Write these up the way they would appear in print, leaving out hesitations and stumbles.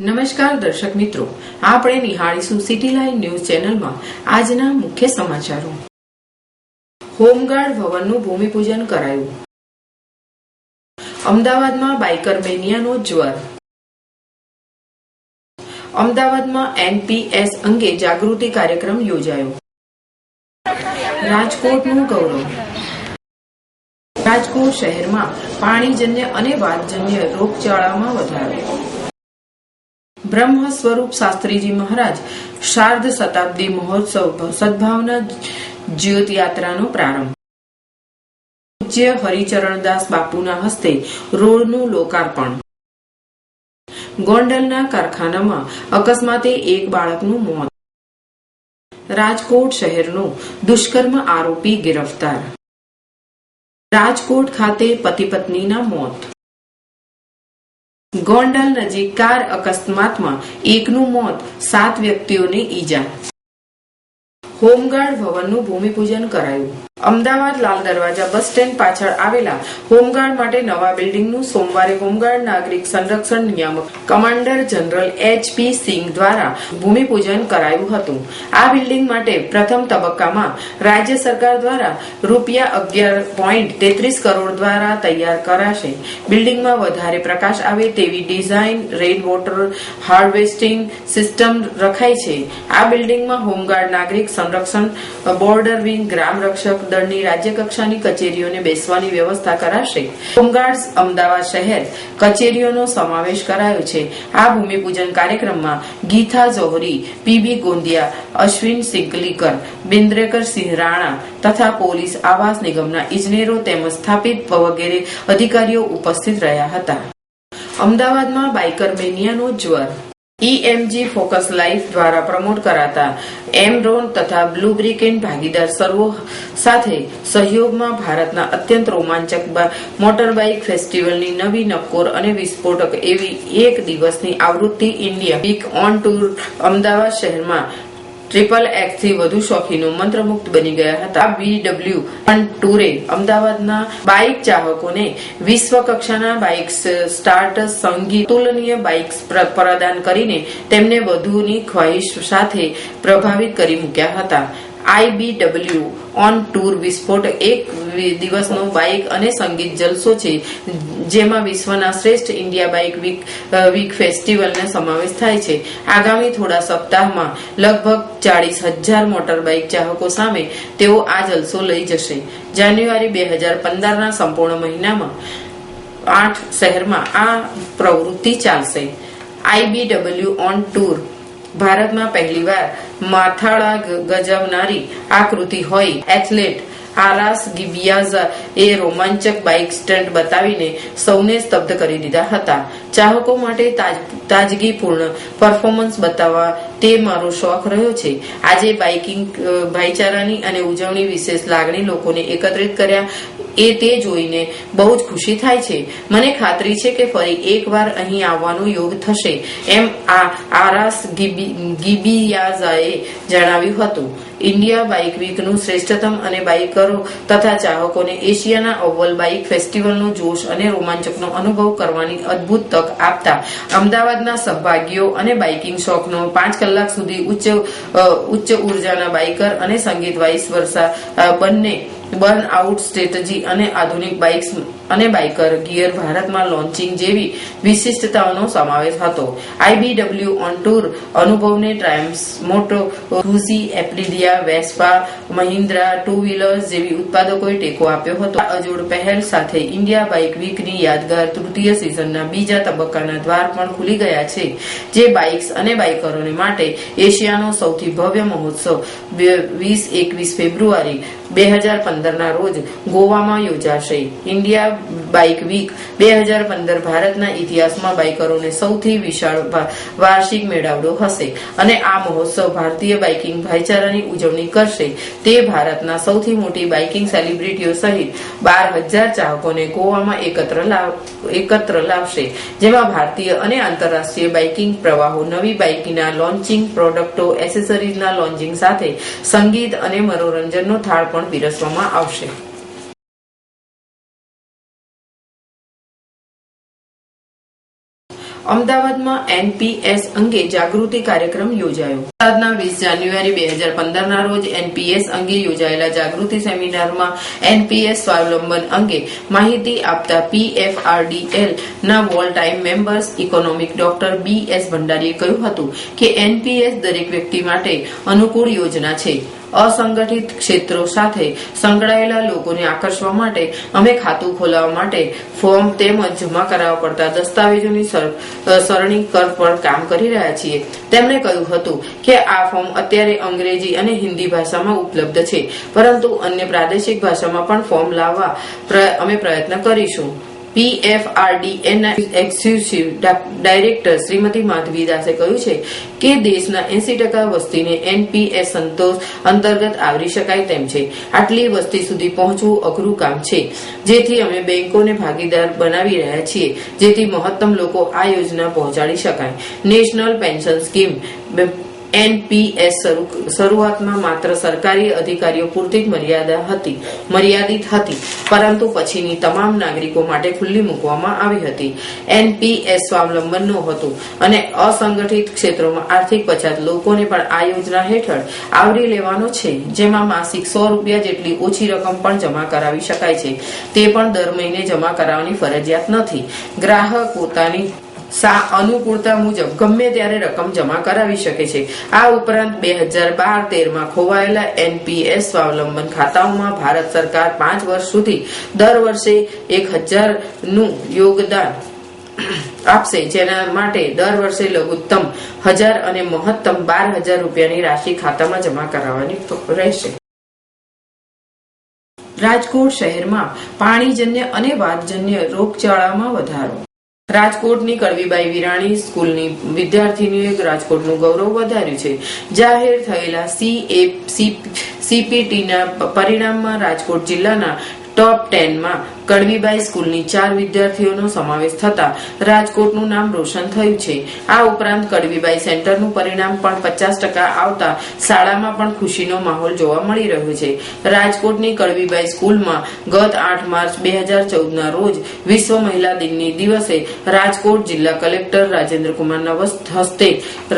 નમસ્કાર દર્શક મિત્રો, આપણે નિહાળીશું સિટી લાઈવ ન્યૂઝ ચેનલમાં આજના મુખ્ય સમાચારો. હોમગાર્ડ ભવનનું ભૂમિપૂજન કરાયું. અમદાવાદમાં બાઇકર મેનિયાનો જ્વર. અમદાવાદમાં એનપીએસ અંગે જાગૃતિ કાર્યક્રમ યોજાયો. રાજકોટનું ગૌરવ. રાજકોટ શહેરમાં પાણીજન્ય અને વાતજન્ય રોગચાળામાં વધારો. બ્રહ્મ સ્વરૂપ શાસ્ત્રીજી મહારાજ શારદ શતાબ્દી મહોત્સવ સદભાવના જ્યોત યાત્રાનો પ્રારંભ. પૂજ્ય હરિચરણદાસ બાપુના હસ્તે રોડનું લોકાર્પણ. ગોંડલના કારખાનામાં અકસ્માતે એક બાળકનું મોત. રાજકોટ શહેરનો દુષ્કર્મ આરોપી ગિરફતાર. રાજકોટ ખાતે પતિ પત્નીના મોત. ગોંડલ નજીક કાર અકસ્માતમાં એકનું મોત, 7 વ્યક્તિઓને ઈજા. હોમગાર્ડ ભવનનું ભૂમિપૂજન કરાયું. અમદાવાદ લાલ દરવાજા બસ સ્ટેન્ડ પાછળ આવેલા હોમગાર્ડ માટે નવા બિલ્ડિંગનું સોમવારે હોમગાર્ડ નાગરિક સંરક્ષણ નિયામક કમાન્ડર જનરલ એચ.પી. સિંઘ દ્વારા ભૂમિપૂજન કરાયું હતું. આ બિલ્ડિંગ માટે પ્રથમ તબક્કામાં રાજ્ય સરકાર દ્વારા ₹11.33 કરોડ દ્વારા તૈયાર કરાશે. બિલ્ડિંગમાં વધારે પ્રકાશ આવે તેવી design, rain water harvesting system રખાઈ છે. આ બિલ્ડિંગમાં હોમગાર્ડ નાગરિક સંરક્ષણ, બોર્ડર વિંગ, ગ્રામ રક્ષક દળની રાજ્ય કક્ષાની કચેરીઓને બેસવાની વ્યવસ્થા કરાશે. હોમગાર્ડ્સ અમદાવાદ શહેર કચેરીઓનો સમાવેશ કરાયો છે. આ ભૂમિપૂજન કાર્યક્રમમાં ગીતા જોહરી, પીબી ગોંદિયા, અશ્વિન સિંકલીકર, બિન્દ્રેકર સિંહ રાણા તથા પોલીસ આવાસ નિગમના ઇજનેરો તેમજ સ્થાપિત વગેરે અધિકારીઓ ઉપસ્થિત રહ્યા હતા. અમદાવાદમાં બાઇકર મેનિયાનો જ્વર. EMG ફોકસ લાઇફ દ્વારા પ્રમોટ કરાતા એમરોન તથા બ્લુબ્રિકેન્ટ ભાગીદાર સર્વો સાથે સહયોગમાં ભારતના અત્યંત રોમાંચક મોટરબાઇક ફેસ્ટિવલની નવી નક્કોર અને વિસ્ફોટક એવી એક દિવસની આવૃત્તિ India week on tour Ahmedabad શહેરમાં XXX થી વધુ શોખીનો મંત્રમુગ્ધ બની ગયા હતા. BW ઓન ટૂરે અમદાવાદના બાઇક ચાહકોને વિશ્વ કક્ષાના બાઇક સ્ટાર્ટ સંગીત તુલનીય બાઇક્સ પ્રદાન કરીને તેમને વધુની ખ્વાહિશ સાથે પ્રભાવિત કરી મૂક્યા હતા. IBW ઓન ટૂર વિસ્ફોટ એક દિવસનો બાઇક અને સંગીત જલસો છે, જેમાં વિશ્વના શ્રેષ્ઠ ઇન્ડિયા બાઇક વીક ફેસ્ટિવલનો સમાવેશ થાય છે. આગામી થોડા સપ્તાહમાં લગભગ 40,000 મોટર બાઇક ચાહકો સામે તેઓ આ જલસો લઈ જશે. જાન્યુઆરી 2015ના સંપૂર્ણ મહિનામાં 8 શહેરમાં આ પ્રવૃત્તિ ચાલશે. IBW ઓન ટૂર ભારતમાં પહેલીવાર માથાળા ગજવનારી આકૃતિ હોય એથ્લેટ આરાસ ગિબિયાઝા એ રોમાંચક બાઇક સ્ટન્ટ બતાવીને સૌને સ્તબ્ધ કરી દીધા હતા. ચાહકો માટે તાજગીપૂર્ણ પરફોર્મન્સ બતાવવા તે મારો શોખ રહ્યો છે. આજે બાઇકિંગ ભાઈચારાની અને ઉજવણી વિશેષ લાગણી લોકોને એકત્રિત કર્યા તે જોઈને બહુ જ ખુશી થાય છે. મને ખાતરી છે કે ફરી એકવાર અહીં આવવાનો યોગ થશે, એમ આરાસ ગિબિયાઝાએ જણાવ્યું હતું. ઇન્ડિયા બાઇક વીકનું શ્રેષ્ઠતમ અને બાઇકરો તથા ચાહકોને એશિયાના અવ્વલ બાઇક ફેસ્ટિવલનો જોશ અને રોમાંચકનો અનુભવ કરવાની અદ્ભુત તક આપતા અમદાવાદના સહભાગીઓ અને બાઇકિંગ શોખનો 5 કલાક સુધી ઉચ્ચ ઉર્જાના બાઇકર અને સંગીત વાઇસ વર્ષા બંને બર્ન આઉટ સ્ટ્રેટેજી અને આધુનિક બાઇક્સ અને બાઇકર ગિયર ભારતમાં લોન્ચિંગ જેવી વિશિષ્ટતાઓનો સમાવેશ હતો. IBW ઓન ટૂર અનુભવને ટ્રાયમ્ફ, મોટો ગુઝી, એપ્રિલિયા, વેસ્પા, મહિન્દ્રા ટુ વ્હીલર્સ જેવી ઉત્પાદકોએ ટેકો આપ્યો હતો. આ અજોડ પહેલ સાથે ઇન્ડિયા બાઇક વીકની યાદગાર તૃતીય સિઝનના બીજા તબક્કાના દ્વાર પણ ખુલી ગયા છે, જે બાઇક્સ અને બાઇકરોને માટે એશિયાનો સૌથી ભવ્ય મહોત્સવ 20-21 ફેબ્રુઆરી 2015ના રોજ ગોવામાં યોજાશે. ઇન્ડિયા બાઇક વીક 2015 ભારતના ઇતિહાસમાં બાઇકરોને સૌથી વિશાળ વાર્ષિક મેળાવડો હશે અને આ મહોત્સવ ભારતીય બાઇકિંગ ભાઈચારાની ઉજવણી કરશે. તે ભારતના સૌથી મોટી બાઇકિંગ સેલિબ્રિટીઓ સહિત 12,000 ચાહકોને ગોવામાં એકત્ર લાવશે, જેમાં ભારતીય અને આંતરરાષ્ટ્રીય બાઇકિંગ પ્રવાહો, નવી બાઇકના લોન્ચિંગ, પ્રોડક્ટો, એસેસરીઝના લોન્ચિંગ સાથે સંગીત અને મનોરંજનનો થાળ પણ પીરસવામાં આવશે. અમદાવાદમાં એનપીએસ અંગે જાગૃતિ કાર્યક્રમ યોજાયો. અમદાવાદના 20 જાન્યુઆરી 2015 રોજ એનપીએસ અંગે યોજાયેલા જાગૃતિ સેમિનારમાં એનપીએસ સ્વાવલંબન અંગે માહિતી આપતા PFRDL ના wall time members economic doctor BS ભંડારીએ કહ્યું હતું કે એનપીએસ દરેક વ્યક્તિ માટે અનુકૂળ યોજના છે. અસંગઠિત ક્ષેત્રો સાથે સંકળાયેલા લોકોને આકર્ષવા માટે અમે ખાતું ખોલાવવા માટે ફોર્મ તેમજ જમા કરાવવા પડતા દસ્તાવેજોની સરણી પર કામ કરી રહ્યા છીએ. તેમણે કહ્યું હતું કે આ ફોર્મ અત્યારે અંગ્રેજી અને હિન્દી ભાષામાં ઉપલબ્ધ છે, પરંતુ અન્ય પ્રાદેશિક ભાષામાં પણ ફોર્મ લાવવા અમે પ્રયત્ન કરીશું. PFRDA executive director Shrimati Madhavi દાસે કહ્યું છે કે દેશના 80% વસ્તીને એનપીએસ સંતોષ અંતર્ગત આવરી શકાય તેમ છે. આટલી વસ્તી સુધી પહોંચવું અઘરું કામ છે, જેથી અમે બેંકોને ભાગીદાર બનાવી રહ્યા છીએ, જેથી મહત્તમ લોકો આ યોજના પહોંચાડી શકાય. નેશનલ પેન્શન સ્કીમ એનપીએસ શરૂઆતમાં માત્ર સરકારી અધિકારીઓ પૂરતી જ મર્યાદિત હતી, પરંતુ પછીની તમામ નાગરિકો માટે ખુલ્લી મૂકવામાં આવી હતી. એનપીએસ સ્વાવલંબન હતું અને અસંગઠિત ક્ષેત્રોમાં આર્થિક પછાત લોકોને પણ આ યોજના હેઠળ આવરી લેવાનો છે, જેમાં માસિક ₹100 જેટલી ઓછી રકમ પણ જમા કરાવી શકાય છે. તે પણ દર મહિને જમા કરાવવાની ફરજિયાત નથી. ગ્રાહક પોતાની અનુકૂળતા મુજબ ગમે ત્યારે રકમ જમા કરાવી શકે છે. આ ઉપરાંત 2012-13માં ખોવાયેલા એનપીએસ સ્વાવલંબન ખાતાઓમાં ભારત સરકાર 5 વર્ષ સુધી દર વર્ષે 1000નું યોગદાન આપશે, જેના માટે દર વર્ષે લઘુત્તમ 1000 અને મહત્તમ 12000 રૂપિયાની રાશિ ખાતામાં જમા કરાવવાની રહેશે. રાજકોટ શહેરમાં પાણીજન્ય અને વાતજન્ય રોગચાળામાં વધારો. રાજકોટની કડવીબાઈ વિરાણી સ્કૂલની વિદ્યાર્થીનીઓએ રાજકોટનું ગૌરવ વધાર્યું છે. જાહેર થયેલા CPTના પરિણામમાં રાજકોટ જિલ્લાના ટોપ 10માં કડવીબાઈ સ્કૂલની 4 વિદ્યાર્થીઓનો સમાવેશ થતા રાજકોટનું નામ રોશન થયું છે. આ ઉપરાંત કડવીબાઈ સેન્ટરનું પરિણામ પણ 50% આવતા શાળામાં પણ ખુશીનો માહોલ જોવા મળી રહ્યો છે. રાજકોટની કડવીબાઈ સ્કૂલમાં ગત 8 માર્ચ 2014ના રોજ વિશ્વ મહિલા દિનની દિવસે રાજકોટ જિલ્લા કલેક્ટર રાજેન્દ્ર કુમારના હસ્તે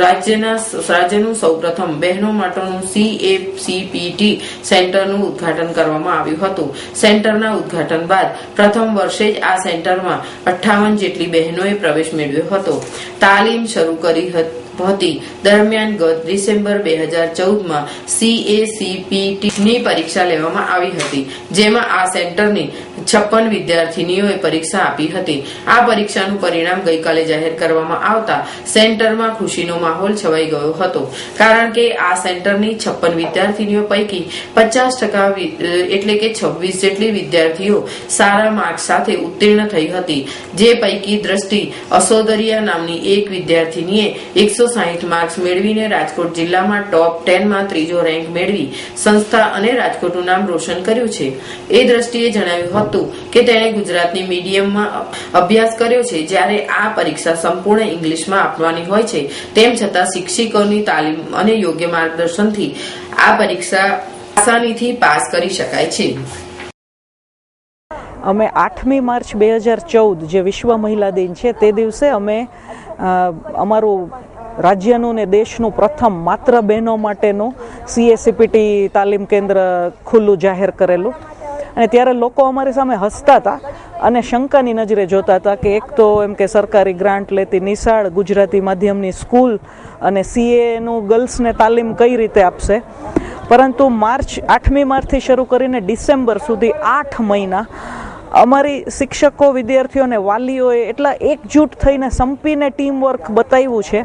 રાજ્યનું સૌપ્રથમ બહેનો માટેનું CPT સેન્ટરનું ઉદ્ઘાટન કરવામાં આવ્યું હતું. સેન્ટરના ઉદ્ઘાટન બાદ પ્રથમ વર્ષે જ આ સેન્ટરમાં 58 જેટલી બહેનોએ પ્રવેશ મેળવ્યો હતો. તાલીમ શરૂ કરી હતી દરમિયાન ગત ડિસેમ્બર 2014માં CACPTની પરીક્ષા લેવામાં આવી હતી, જેમાં આ સેન્ટરની 56 વિદ્યાર્થીનીઓએ પરીક્ષા આપી હતી. આ પરીક્ષાનું પરિણામ ગઈકાલે જાહેર કરવામાં આવતા સેન્ટરમાં ખુશીનો માહોલ છવાઈ ગયો હતો, કારણ કે આ સેન્ટરની 56 વિદ્યાર્થીનીઓ પૈકી 50% એટલે કે 26 જેટલી વિદ્યાર્થીઓ સારા માર્ક્સ સાથે ઉત્તીર્ણ થઈ હતી, જે પૈકી દ્રષ્ટિ અસોદરિયા નામની એક વિદ્યાર્થીનીએ 160 માર્ક્સ મેળવીને રાજકોટ જિલ્લામાં ટોપ 10માં 3જો રેન્ક મેળવી સંસ્થા અને રાજકોટનું નામ રોશન કર્યું છે. એ દ્રષ્ટિએ જણાવ્યું હતું કે તેણે ગુજરાતી મીડિયમમાં અભ્યાસ કર્યો છે, જ્યારે આ પરીક્ષા સંપૂર્ણ ઇંગ્લિશમાં આપવાની હોય છે. તેમ છતાં શિક્ષકોની તાલીમ અને યોગ્ય માર્ગદર્શનથી આ પરીક્ષા આસાનીથી પાસ કરી શકાય છે. અમે 8મી માર્ચ 2014 જે વિશ્વ મહિલા દિન છે તે દિવસે અમે અમારું રાજ્યનું ને દેશનું પ્રથમ માત્ર બહેનો માટેનું CACPT તાલીમ કેન્દ્ર ખુલ્લું જાહેર કરેલું, અને ત્યારે લોકો અમારી સામે હસતા હતા અને શંકાની નજરે જોતા હતા કે એક તો એમ કે સરકારી ગ્રાન્ટ લેતી નિશાળ ગુજરાતી માધ્યમની સ્કૂલ અને CAનું ગર્લ્સને તાલીમ કઈ રીતે આપશે. પરંતુ 8મી માર્ચથી શરૂ કરીને ડિસેમ્બર સુધી 8 મહિના અમારી શિક્ષકો, વિદ્યાર્થીઓ અને વાલીઓએ એટલા એકજૂટ થઈને સંપીને ટીમ વર્ક બતાવ્યું છે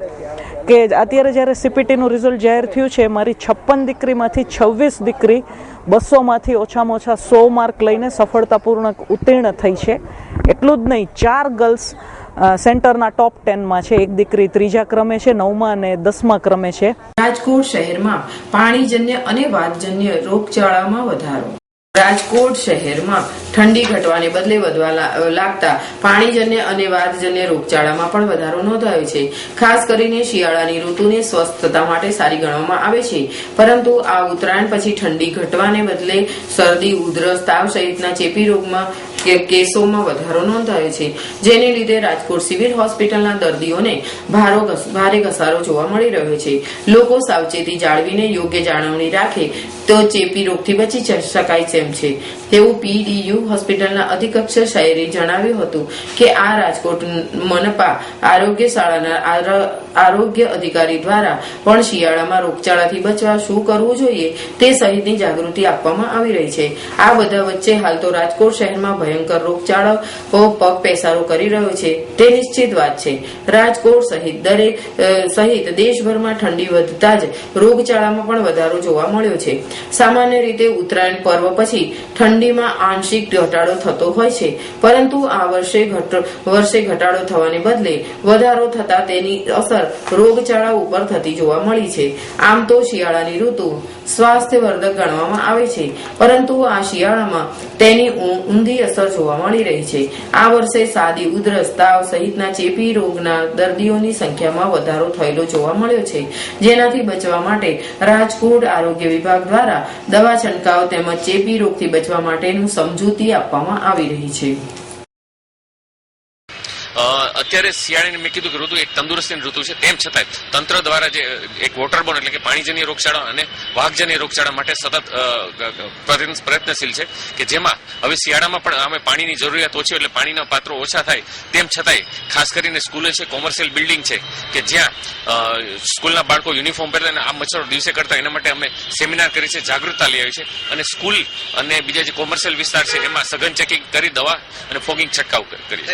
કે અત્યારે જ્યારે CPTનું રિઝલ્ટ જાહેર થયું છે, મારી 56 દીકરીમાંથી 26 દીકરી 200માંથી ઓછામાં ઓછા 100 માર્ક લઈને સફળતાપૂર્વક ઉત્તીર્ણ થઈ છે. એટલું જ નહીં, 4 ગર્લ્સ સેન્ટરના ટોપ 10માં છે, એક દીકરી 3જા ક્રમે છે, 9મા અને 10મા ક્રમે છે. રાજકોટ શહેરમાં પાણીજન્ય અને વાતજન્ય રોગચાળામાં વધારો. રાજકોટ શહેરમાં ઠંડી ઘટવાને બદલે વધવા લાગતા પાણીજન્ય અને વાતજન્ય રોગચાળામાં પણ વધારો નોંધાયો છે. ખાસ કરીને શિયાળાની ઋતુને સ્વસ્થતા માટે સારી ગણવામાં આવે છે, પરંતુ આ ઉત્તરાયણ પછી ઠંડી ઘટવાને બદલે શરદી, ઉધરસ, તાવ સહિતના ચેપી રોગમાં કેસોમાં વધારો નોંધાયો છે, જેને લીધે રાજકોટ સિવિલ હોસ્પિટલના દર્દીઓને ભારે ઘસારો જોવા મળી રહ્યો છે. લોકો સાવચેતી જાળવીને યોગ્ય જાળવણી રાખે તો ચેપી રોગથી બચી શકાય તેમ છે તેવું PDU હોસ્પિટલના અધિક્ષક શાયરે જણાવ્યું હતું કે આ રાજકોટ મનપા આરોગ્ય શાળાના આરોગ્ય અધિકારી દ્વારા પણ શિયાળામાં રોગચાળાથી બચવા શું કરવું જોઈએ તે સહિતની જાગૃતિ આપવામાં આવી રહી છે. આ બધા વચ્ચે હાલ તો રાજકોટ શહેરમાં ભયંકર રોગચાળો પગ પેસારો કરી રહ્યો છે તે નિશ્ચિત વાત છે. રાજકોટ સહિત દેશભરમાં ઠંડી વધતા જ રોગચાળામાં પણ વધારો જોવા મળ્યો છે. સામાન્ય રીતે ઉત્તરાયણ પર્વ પછી ઠંડીમાં આંશિક ઘટાડો થતો હોય છે, પરંતુ આ વર્ષે ઘટાડો થવાને બદલે વધારો થતા તેની અસર રોગચાળા ઉપર થતી જોવા મળી છે. આમ તો શિયાળાની ઋતુ સ્વાસ્થ્યવર્ધક ગણવામાં આવે છે, પરંતુ આ શિયાળામાં તેની ઊંધી અસર જોવા મળી રહી છે. આ વર્ષે સાદી ઉધરસ, તાવ સહિતના ચેપી રોગના દર્દીઓની સંખ્યામાં વધારો થયેલો જોવા મળ્યો છે, જેનાથી બચવા માટે રાજકોટ આરોગ્ય વિભાગ દ્વારા દવા છંટકાવ તેમજ ચેપી રોગથી બચવા માટેનું સમજૂતી આપવામાં આવી રહી છે. અત્યારે શિયાળાની મેં કીધું કે ઋતુ એક તંદુરસ્તીની ઋતુ છે, તેમ છતાંય તંત્ર દ્વારા જે એક વોટરબોર્ન એટલે કે પાણીજન્ય રોગચાળા અને વાહકજન્ય રોગચાળા માટે સતત પ્રયત્નશીલ છે કે જેમાં હવે શિયાળામાં પણ અમે પાણીની જરૂરિયાત ઓછી એટલે પાણીના પાત્રો ઓછા થાય તેમ છતાંય ખાસ કરીને સ્કૂલે છે, કોમર્શિયલ બિલ્ડિંગ છે કે જ્યાં સ્કૂલના બાળકો યુનિફોર્મ પહેરે અને આ મચ્છરો દિવસે કરતા એના માટે અમે સેમિનાર કરી છે, જાગૃતતા લઈ આવી છે અને સ્કૂલ અને બીજા જે કોમર્શિયલ વિસ્તાર છે એમાં સઘન ચેકિંગ કરી દવા અને ફોગિંગ છંટકાવ કરી છે.